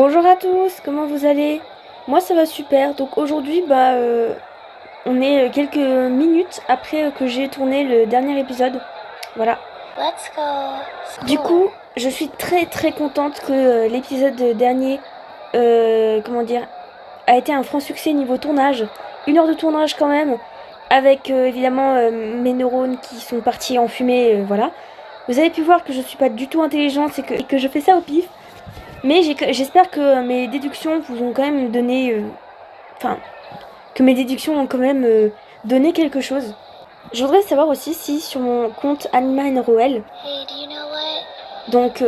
Bonjour à tous, comment vous allez? Moi ça va super, donc aujourd'hui on est quelques minutes après que j'ai tourné le dernier épisode, voilà. Let's go. Du coup, je suis très contente que l'épisode dernier, a été un franc succès niveau tournage. 1 heure de tournage quand même, avec évidemment mes neurones qui sont partis en fumée, voilà. Vous avez pu voir que je suis pas du tout intelligente et que je fais ça au pif. Mais j'espère que mes déductions vous ont quand même donné... que mes déductions ont quand même donné quelque chose. Je voudrais savoir aussi si sur mon compte Anima NROL, Hey, do you know what? donc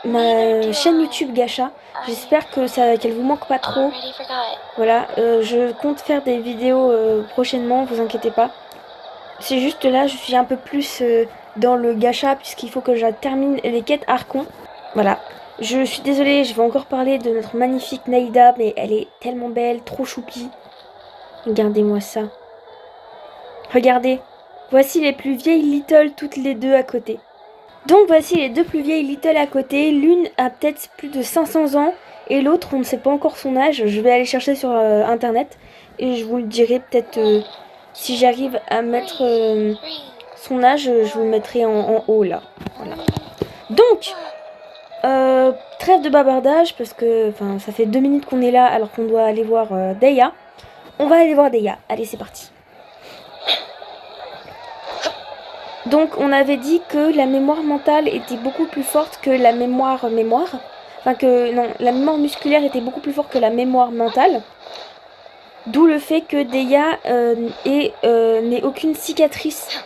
ma chaîne YouTube Gacha, j'espère qu'elle vous manque pas trop. Already forgot. Voilà, je compte faire des vidéos prochainement, vous inquiétez pas. C'est juste là, je suis un peu plus dans le gacha puisqu'il faut que je termine les quêtes Archon. Voilà. Je suis désolée, je vais encore parler de notre magnifique Naïda, mais elle est tellement belle, trop choupie. Regardez-moi ça. Regardez. Voici les plus vieilles Little toutes les deux à côté. Donc voici les deux plus vieilles Little à côté. L'une a peut-être plus de 500 ans et l'autre, on ne sait pas encore son âge. Je vais aller chercher sur internet et je vous le dirai peut-être si j'arrive à mettre son âge, je vous le mettrai en haut là. Voilà. Donc, trêve de bavardage parce que ça fait 2 minutes qu'on est là alors qu'on doit aller voir Deia. On va aller voir Deia. Allez, c'est parti. Donc on avait dit que la mémoire mentale était beaucoup plus forte que la mémoire. Enfin que non, la mémoire musculaire était beaucoup plus forte que la mémoire mentale. D'où le fait que Deia n'ait aucune cicatrice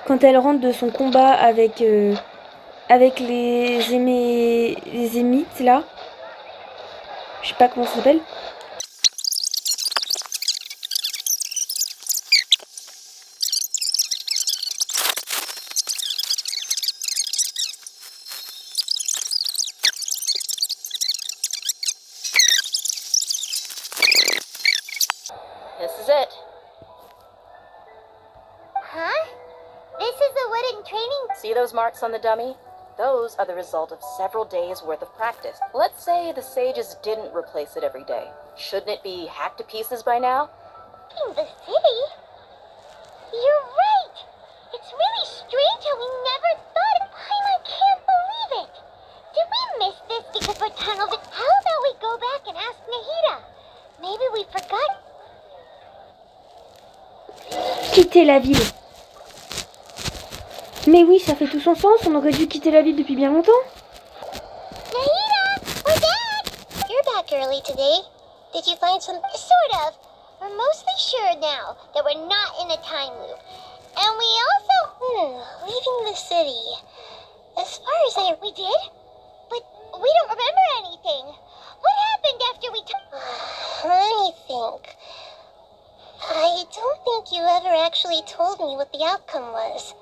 quand elle rentre de son combat avec les émites là. Je sais pas comment ça s'appelle. This is it. Huh? This is the wooden training. See those marks on the dummy? Those are the result of several days' worth of practice. Let's say the sages didn't replace it every day. Shouldn't it be hacked to pieces by now? In the city? You're right. It's really strange how we never thought of Paimon. Can't believe it. Did we miss this because we're tunneled? How about we go back and ask Nahida? Maybe we forgot. Quitter la ville. Mais oui, ça fait tout son sens, on aurait dû quitter la ville depuis bien longtemps. Nahida, we're back! You're back early today. Did you find some... Sort of. We're mostly sure now that we're not in a time loop. And we also... leaving the city. As far as we did? But we don't remember anything. What happened after we Let me think. I don't think you ever actually told me what the outcome was.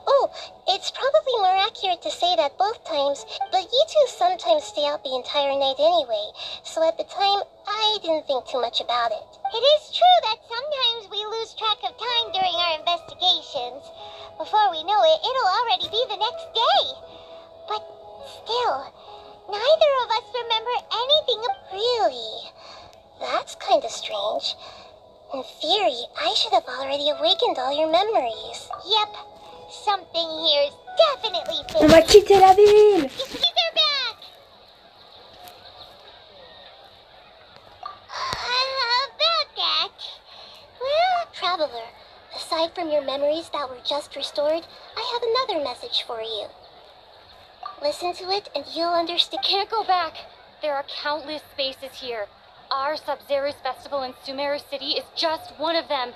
Oh, it's probably more accurate to say that both times, but you two sometimes stay out the entire night anyway, so at the time, I didn't think too much about it. It is true that sometimes we lose track of time during our investigations. Before we know it, it'll already be the next day. But still, neither of us remember anything. Really? That's kind of strange. In theory, I should have already awakened all your memories. Yep. Something here is definitely fishy. On va quitter la ville. They're back. About that. Well, Traveler, aside from your memories that were just restored, I have another message for you. Listen to it and you'll understand. Can't go back. There are countless spaces here. Our Sub-Zerus festival in Sumeru City is just one of them.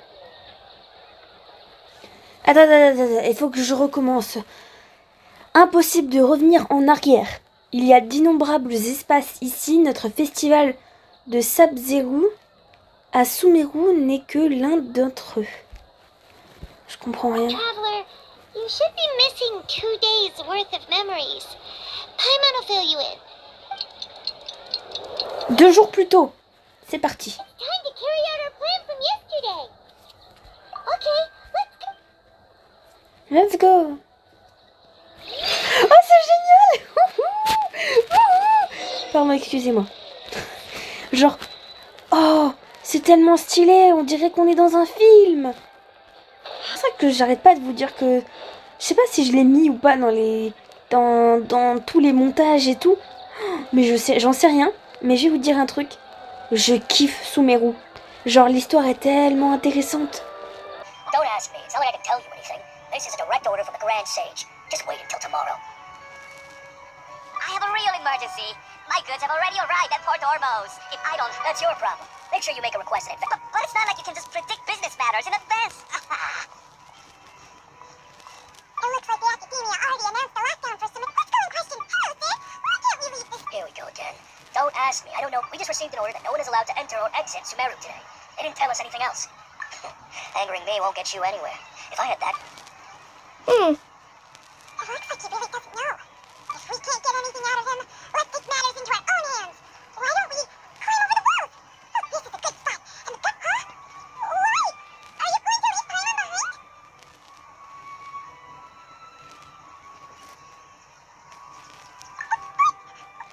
Attends, il faut que je recommence. Impossible de revenir en arrière. Il y a d'innombrables espaces ici. Notre festival de Sub-Zero à Sumeru n'est que l'un d'entre eux. Je comprends rien. Traveler, you should be missing 2 days worth of memories. Paimon will fill you in. 2 jours plus tôt. C'est parti. It's time to carry out our plan from yesterday. Okay, let's go. Let's go. Oh, c'est génial. Pardon, excusez-moi. Genre, oh, c'est tellement stylé, on dirait qu'on est dans un film. C'est ça que j'arrête pas de vous dire que... Je sais pas si je l'ai mis ou pas dans tous les montages et tout. Mais j'en sais rien. Mais je vais vous dire un truc. Je kiffe Sumeru. Genre, l'histoire est tellement intéressante. Don't ask me. It's not like I can tell you anything. This is a direct order from the Grand Sage. Just wait until tomorrow. I have a real emergency. My goods have already arrived at Port Ormuz. If I don't, that's your problem. Make sure you make a request in advance. But it's not like you can just predict business matters in advance. It looks like the academia already announced the lockdown for Summit. Let's go and question. Hello, sir. Why can't we leave this? Here we go again. Don't ask me. I don't know. We just received an order that no one is allowed to enter or exit Sumeru today. They didn't tell us anything else. Angering me won't get you anywhere. If I had that... It looks like he really doesn't know. If we can't get anything out of him, let's take matters into our own hands. Why don't we climb over the walls? Oh, this is a good spot. And the gun, huh? Wait! Are you going to leave Paimon behind?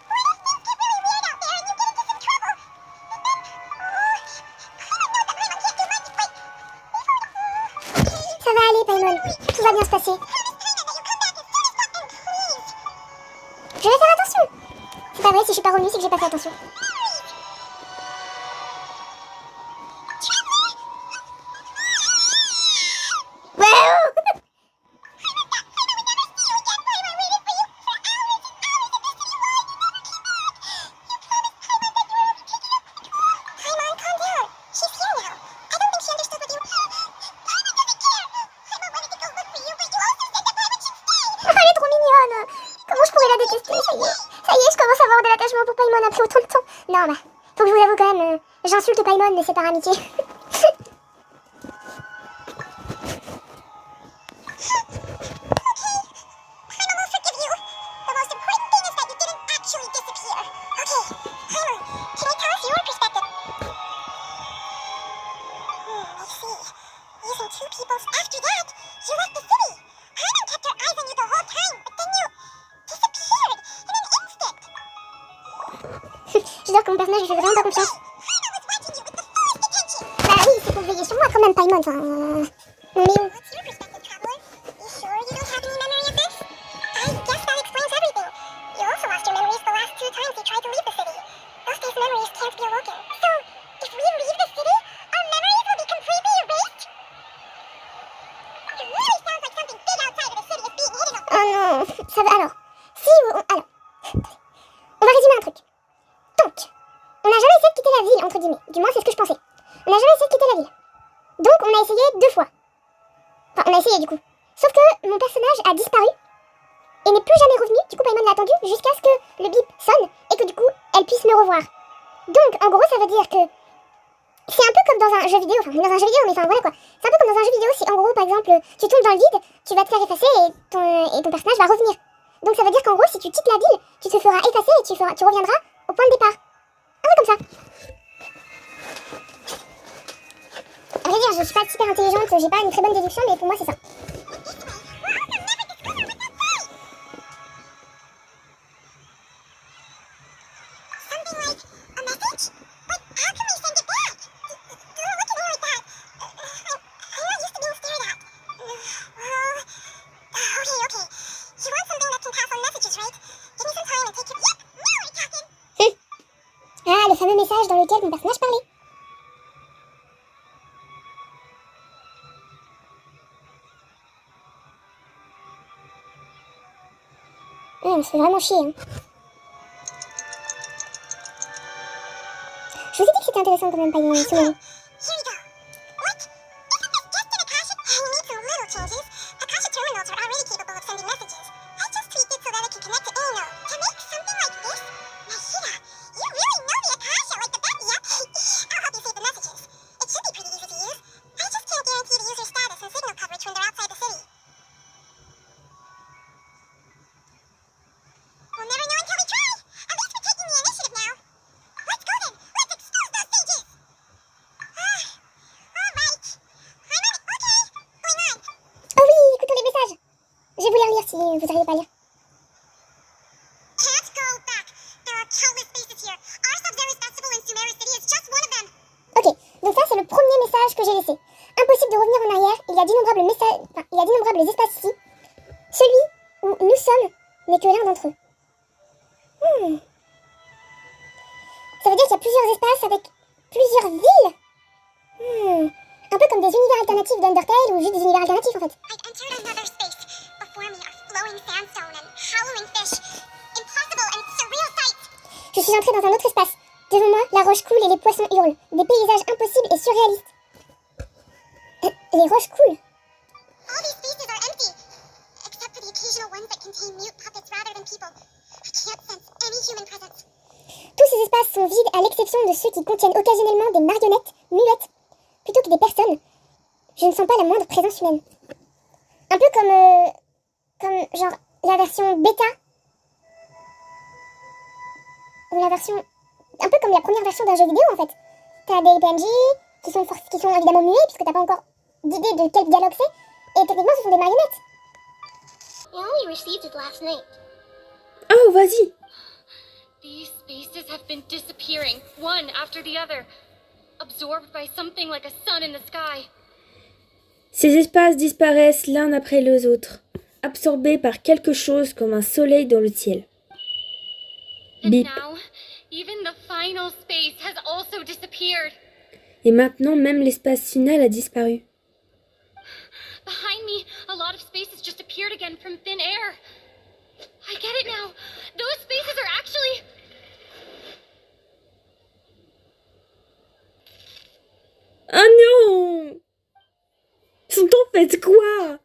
What if things get really weird out there and you get into some trouble? And then, Paimon knows that Paimon can't do much, but... Ça va aller, Paimon. Tout va bien se passer. Je vais faire attention. C'est pas vrai, si je suis pas revenue, c'est que j'ai pas fait attention. Pour Paimon après autant de temps. Non, bah, faut que je vous l'avoue quand même, j'insulte Paimon, mais c'est par amitié. Je dois que mon personnage lui fait vraiment pas confiance. Bah oui, c'est pour veiller sur moi quand même, Paimon. Enfin, on est où? Oh non, ça va alors. Alors, on va résumer un truc. Donc, on n'a jamais essayé de quitter la ville, entre guillemets. Du moins, c'est ce que je pensais. On n'a jamais essayé de quitter la ville. Donc, on a essayé 2 fois. Enfin, on a essayé, du coup. Sauf que mon personnage a disparu et n'est plus jamais revenu. Du coup, Paimon l'a attendu jusqu'à ce que le bip sonne et que, du coup, elle puisse me revoir. Donc, en gros, ça veut dire que c'est un peu comme dans un jeu vidéo. Enfin, dans un jeu vidéo, mais enfin, voilà quoi. C'est un peu comme dans un jeu vidéo si, en gros, par exemple, tu tombes dans le vide, tu vas te faire effacer et ton personnage va revenir. Donc, ça veut dire qu'en gros, si tu quittes la ville, tu te feras effacer et tu reviendras au point de départ. Un peu comme ça. À vrai dire, je suis pas super intelligente, j'ai pas une très bonne déduction, mais pour moi c'est ça. Ah, le fameux message dans lequel mon personnage parlait. Ouais, on se fait vraiment chier. Hein. Je vous ai dit que c'était intéressant quand même, Paimon. Sumeru. que j'ai laissé. Impossible de revenir en arrière, il y a d'innombrables messages, il y a d'innombrables espaces ici. Celui où nous sommes n'est que l'un d'entre eux. Ça veut dire qu'il y a plusieurs espaces avec plusieurs villes. Un peu comme des univers alternatifs d'Undertale ou juste des univers alternatifs en fait. I've entered another space. Before me are flowing sandstone and howling fish. Impossible and surreal sights. Je suis entrée dans un autre espace. Devant moi, la roche coule et les poissons hurlent. Des paysages impossibles et surréalistes. Les roches coulent. All these spaces are empty. Except for the occasional ones that contain mute puppets rather than people. I can't sense any human presence. Tous ces espaces sont vides à l'exception de ceux qui contiennent occasionnellement des marionnettes muettes plutôt que des personnes. Je ne sens pas la moindre présence humaine. Un peu comme genre la version bêta. Ou la version... Un peu comme la première version d'un jeu vidéo en fait. T'as des PNJ qui sont évidemment muets puisque t'as pas encore d'idée de quel dialogue c'est. Et techniquement ce sont des marionnettes. I only received it last night. Oh, vas-y. These spaces have been disappearing, one after the other, absorbed by something like a sun in the sky. Ces espaces disparaissent l'un après les autres, absorbés par quelque chose comme un soleil dans le ciel. And Bip. now, even the final space has also disappeared. Et maintenant, même l'espace final a disparu. Behind me, a lot of spaces just appeared again from thin air. I get it now. Those spaces are actually... Oh non! Ils sont en fait quoi?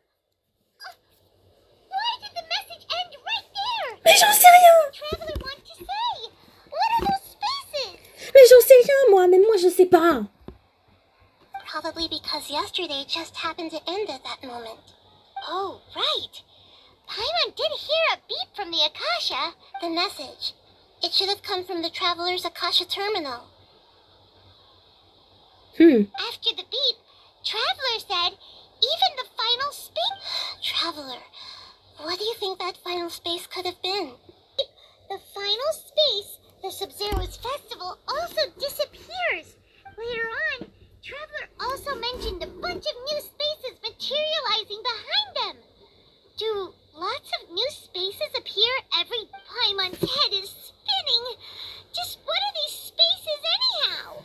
Why did the message end right there? Mais j'en sais rien! Traveler want to say. What are those spaces? Mais j'en sais rien moi, même moi je sais pas. Probably because yesterday just happened to end at that moment. Oh, right. Paimon did hear a beep from the Akasha. The message. It should have come from the Traveler's Akasha terminal. After the beep, Traveler said, even the final space... Traveler, what do you think that final space could have been? The final space, the Sub-Zero's festival, also disappears. Later on, Traveler also mentioned a bunch of new spaces materializing behind them. Do lots of new spaces appear every Paimon's head is spinning? Just what are these spaces anyhow?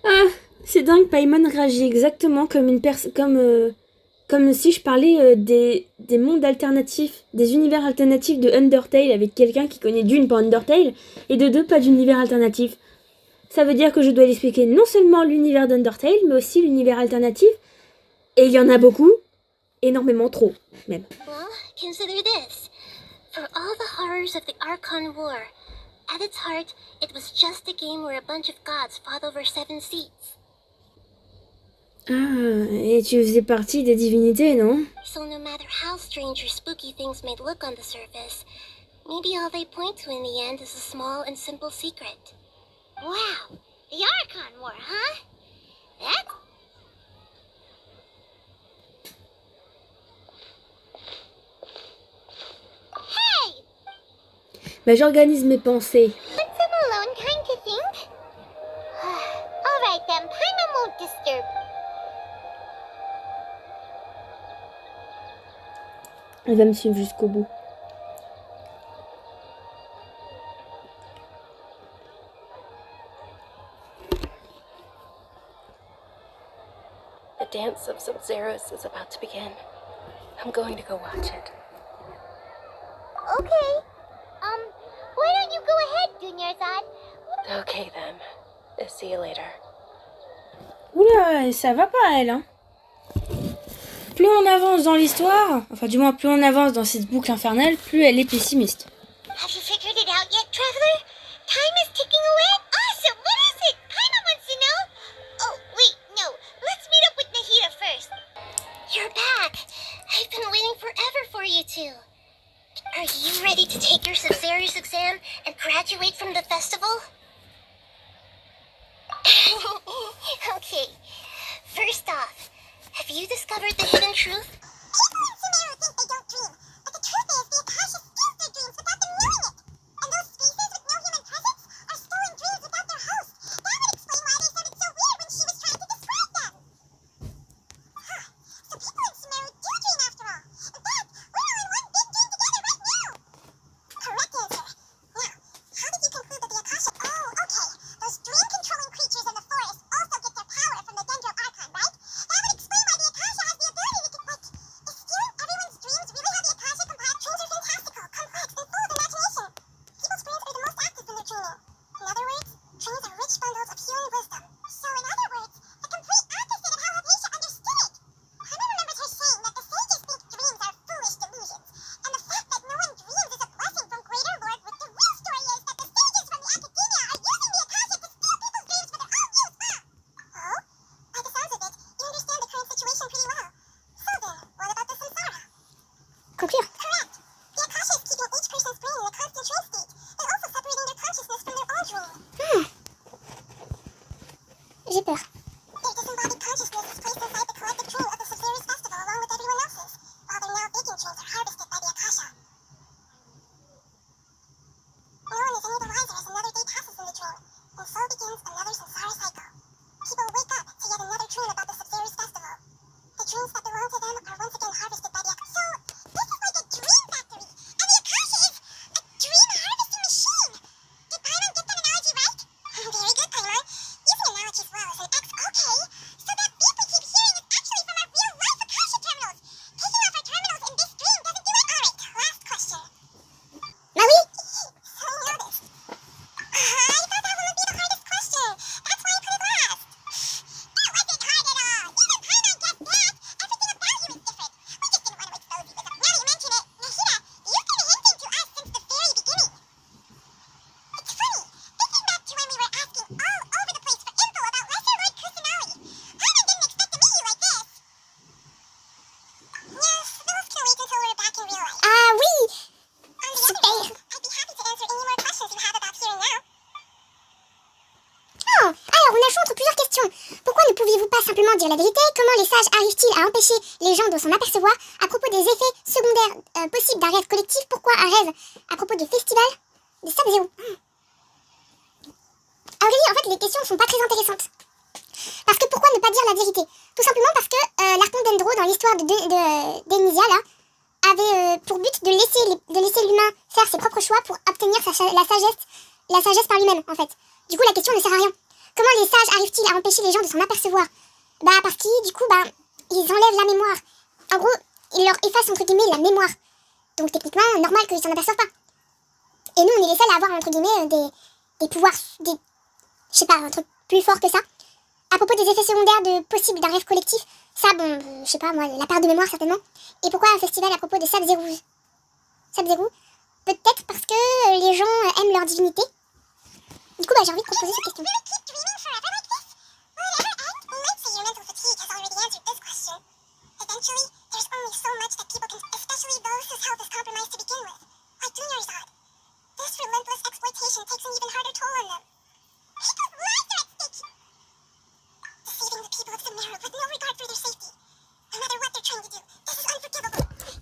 Ah, c'est dingue, Paimon réagit exactement comme une comme si je parlais des mondes alternatifs, des univers alternatifs de Undertale avec quelqu'un qui connaît d'une pas Undertale et de deux pas d'univers alternatif. Ça veut dire que je dois lui expliquer non seulement l'univers d'Undertale, mais aussi l'univers alternatif. Et il y en a beaucoup, énormément trop, même. Well, consider this. For all the horrors of the Archon War, at its heart, it was just a game where a bunch of gods fought over 7 seats. Ah, et tu faisais partie des divinités, non? So no matter how strange or spooky things may look on the surface, maybe all they point to in the end is a small and simple secret. Wow, the Archon War, huh? That... Hey! Bah, j'organise mes pensées. Want some alone time to think? Alright then, Paimon won't disturb. Elle va me suivre jusqu'au bout. The dance of Sub-Zeros is about to begin. I'm going to go watch it. Okay. Why don't you go ahead, Dunyarzad? Okay then. See you later. Oula, ça va pas elle, hein. Plus on avance dans l'histoire, enfin du moins plus on avance dans cette boucle infernale, plus elle est pessimiste. Have you figured it out yet, Traveler? Time is ticking away. Awesome! What is it? Paimon wants to know. Oh, wait, no. Let's meet up with Nahida first. You're back. I've been waiting forever for you two. Are you ready to take your Sub-Zero's exam and graduate from the festival? Okay. First off, have you discovered the hidden truth? People in Sumeru think they don't dream, but the truth is the Akasha steals their dreams without them knowing it. And those spaces with no human presence are stolen dreams without their host. That would explain why they sounded so weird when she was trying to describe them. J'ai peur. Their disembodied consciousness is placed inside the collective dream of the Sabzeruz festival along with everyone else's, while their now vacant dreams are harvested by the Akasha. No one is any the wiser as another day passes in the dream, and so begins another samsara cycle. People wake up to yet another dream about the Sabzeruz festival. The dreams that belong to them are once again harvested by the Akasha. So, this is like a dream factory, and the Akasha is a dream harvesting machine. Did Paimon get that analogy right? Very good, Paimon. Using analogies well is an X. Okay, so that beep we keep hearing is actually from our real-life Akasha terminals. Taking off our terminals in this dream doesn't do it. Alright, last question. Maui? So you know this. I thought that one would be the hardest question. That's why I put it last. That wasn't hard at all. Even Paimon gets that. Everything about you is different. We just didn't want to expose you with them. Now that you mention it, Nahida, you've been hinting to us since the very beginning. It's funny. Thinking back to when we were asking all over the place for info about Lesser Lord Kusanagi. Paimon didn't expect to meet you like this. Yes, those can wait until we're back in real life. Oui. On the other hand, I'd be happy to answer any more questions you have about here and now. Oh, alors on a le choix entre plusieurs questions. Pourquoi ne pouviez-vous pas simplement dire la vérité? Comment les sages arrivent-ils à empêcher les gens de s'en apercevoir? À propos des effets secondaires possibles d'un rêve collectif, pourquoi un rêve? À propos du festival des Sub-Zero. Aurélie, en fait, les questions ne sont pas très intéressantes. Parce que pourquoi ne pas dire la vérité? Tout simplement parce que l'Archon Dendro, dans l'histoire d'Enisia, là, avait pour but de laisser l'humain faire ses propres choix pour obtenir la sagesse par lui-même, en fait. Du coup, la question ne sert à rien. Comment les sages arrivent-ils à empêcher les gens de s'en apercevoir? Bah, parce qu'ils, du coup, ils enlèvent la mémoire. En gros, ils leur effacent, entre guillemets, la mémoire. Donc, techniquement, normal qu'ils s'en aperçoivent pas. Et nous, on est les seuls à avoir, entre guillemets, des pouvoirs, je sais pas, un truc plus fort que ça. À propos des effets secondaires possibles d'un rêve collectif, ça, bon, je sais pas, moi, la perte de mémoire, certainement. Et pourquoi un festival à propos de Sub-Zero? Peut-être parce que les gens aiment leur divinité. Du coup, j'ai envie de proposer cette question.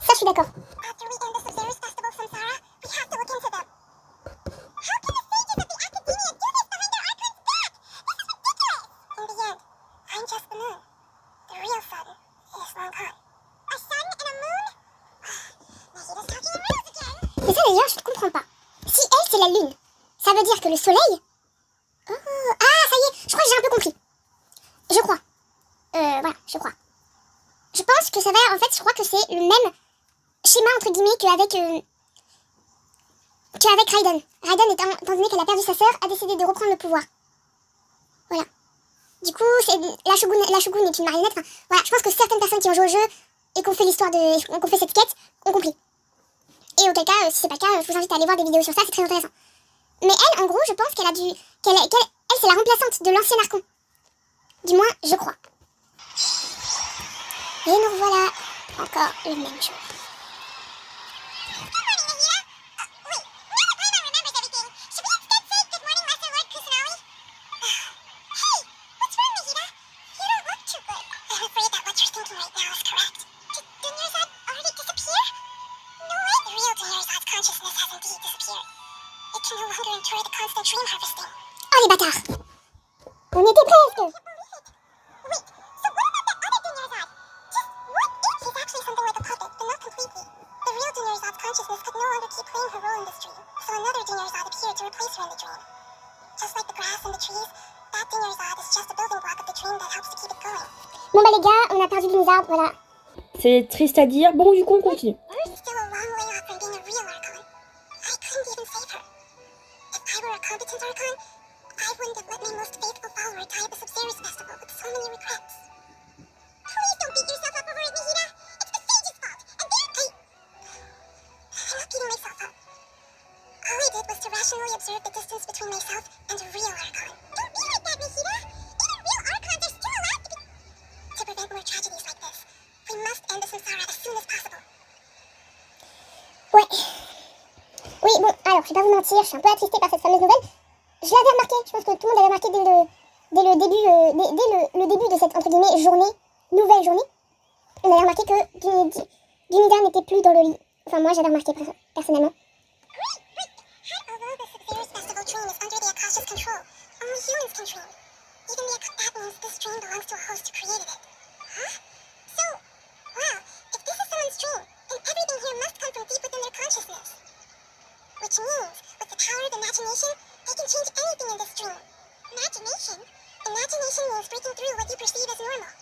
Ça, je suis d'accord. Mais ça d'ailleurs, je ne comprends pas. Si elle, c'est la lune, ça veut dire que le soleil... Oh, ah, ça y est, je crois que j'ai un peu compris. Je crois. Voilà, je crois. Je pense que ça va, en fait, je crois que c'est le même schéma, entre guillemets, qu'avec Raiden. Raiden, étant donné qu'elle a perdu sa sœur, a décidé de reprendre le pouvoir. Voilà. Du coup, la Shogun est une marionnette. Enfin, voilà, je pense que certaines personnes qui ont joué au jeu et qui ont fait cette quête ont compris. Et auquel cas, si c'est pas le cas, je vous invite à aller voir des vidéos sur ça, c'est très intéressant. Mais elle, en gros, je pense qu'elle c'est la remplaçante de l'ancien Archon. Du moins, je crois. Et nous voilà, encore la même chose. Oh les bâtards! On y était presque! Bon bah les gars, on a perdu Blizzard, voilà. C'est triste à dire. Bon, du coup, on continue. Ouais. Oui, bon, alors, je vais pas vous mentir, je suis un peu attristée par cette fameuse nouvelle. Je l'avais remarqué, je pense que tout le monde l'avait remarqué dès le début de cette, entre guillemets, nouvelle journée, on avait remarqué que Dunida n'était plus dans le lit. Enfin, moi, j'avais remarqué personnellement. Although the Severus Festival dream is under the Akasha's control, only humans can dream. Even that means this dream belongs to a host who created it. Huh? So, wow, if this is someone's dream, then everything here must come from deep within their consciousness. Which means, with the power of imagination, they can change anything in this dream. Imagination? Imagination means breaking through what you perceive as normal.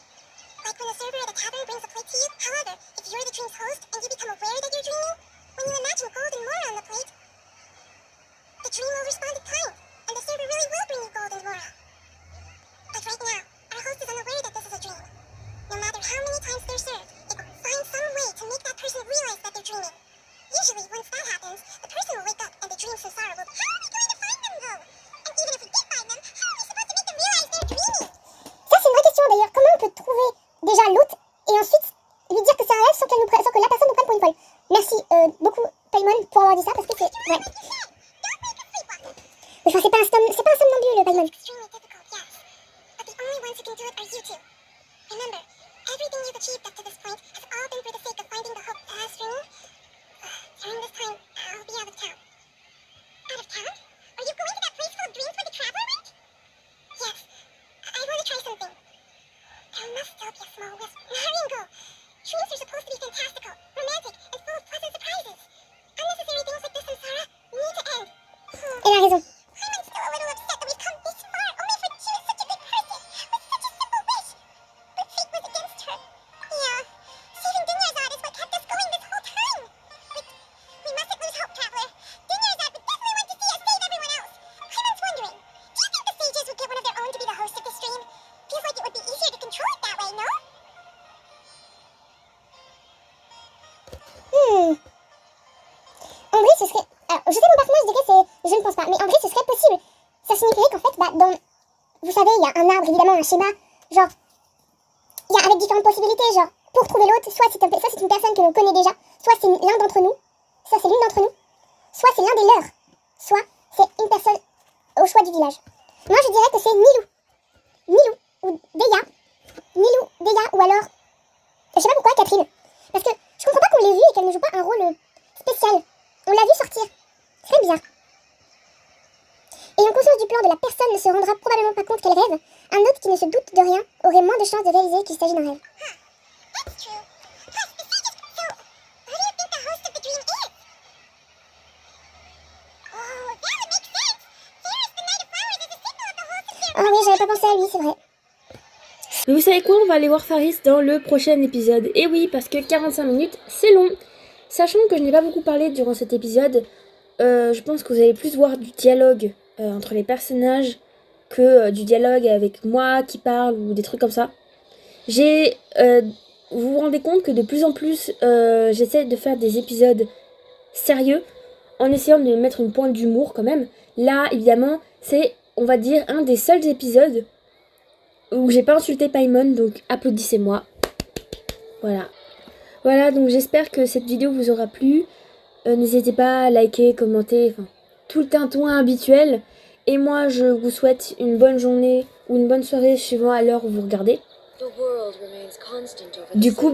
Like when the server at a tavern brings a plate to you. However, if you're the dream's host and you become aware that you're dreaming, when you imagine gold and more on the plate, the dream will respond in kind, and the server really will bring you gold and more. Like right now, our host is unaware that this is a dream. No matter how many times they're served, it will find some way to make that person realize that they're dreaming. Usually, once that happens, the person will wake up and the dream samsara will be, how are we going to find them though? And even if we did find them, how are we supposed to make them realize they're dreaming? Ça, c'est une vraie question d'ailleurs. Comment on peut trouver déjà l'autre et ensuite lui dire que c'est un rêve sans que la personne nous prenne pour une folle? Merci beaucoup, Paimon, pour avoir dit ça parce que c'est vrai. Enfin, c'est pas un somnambule, le Paimon. Extremely difficult, yes. But the only ones who can do it are you two. Remember, everything you've achieved up to this point has all been for the sake of finding the hope as dreaming. During this time, I'll be out of town. Out of town? Are you going to that place called Dreams where the Traveler went? Yes. I want to try something. There must still be a small wisp. Hurry and go. Dreams are supposed to be fantastical, romantic, and full of pleasant surprises. Unnecessary things like this, Samsara, need to end. Elle a raison. I'm still a little upset that we've come this far, only for she was such a good person, with such a simple wish. But fate was against her. Yeah. Saving Dunyarzad is what kept us going this whole time. But we mustn't lose hope, Traveler. Dunyarzad would definitely want to see us save everyone else. Clement's wondering, do you think the sages would get one of their own to be the host of the stream? Feels like it would be easier to control it that way, no? En vrai, ce serait... Alors, je sais mon personnage, je dirais c'est... Je ne pense pas, mais en vrai, ce serait possible. Ça signifierait qu'en fait, dans... Vous savez, il y a un arbre, évidemment, un schéma, genre... Il y a avec différentes possibilités, genre... Pour trouver l'autre, soit c'est une personne que l'on connaît déjà, soit c'est l'un d'entre nous, soit c'est l'une d'entre nous, soit c'est l'un des leurs, soit c'est une personne au choix du village. Moi, je dirais que c'est Nilou, ou Deya, ou alors... Je sais pas pourquoi, Catherine. Parce que je comprends pas qu'on l'ait vue et qu'elle ne joue pas un rôle spécial. On l'a vue sortir. C'est très bizarre. Ayant conscience du plan de la personne ne se rendra probablement pas compte qu'elle rêve, un autre qui ne se doute de rien aurait moins de chances de réaliser qu'il s'agit d'un rêve. That's true. Plus, the sages... So, who do you think the host of the dream is? Oh, that would make sense. Ceres, the Knight of Flowers, is a symbol of the host of their... Ah oui, j'avais pas pensé à lui, c'est vrai. Mais vous savez quoi, on va aller voir Faris dans le prochain épisode. Et oui, parce que 45 minutes, c'est long. Sachant que je n'ai pas beaucoup parlé durant cet épisode, je pense que vous allez plus voir du dialogue entre les personnages que du dialogue avec moi qui parle ou des trucs comme ça. Vous vous rendez compte que de plus en plus, j'essaie de faire des épisodes sérieux en essayant de mettre une pointe d'humour quand même. Là, évidemment, c'est, on va dire, un des seuls épisodes où j'ai pas insulté Paimon, donc applaudissez-moi. Voilà, donc j'espère que cette vidéo vous aura plu. N'hésitez pas à liker, commenter, enfin, tout le tintouin habituel. Et moi, je vous souhaite une bonne journée ou une bonne soirée suivant à l'heure où vous regardez. Du coup,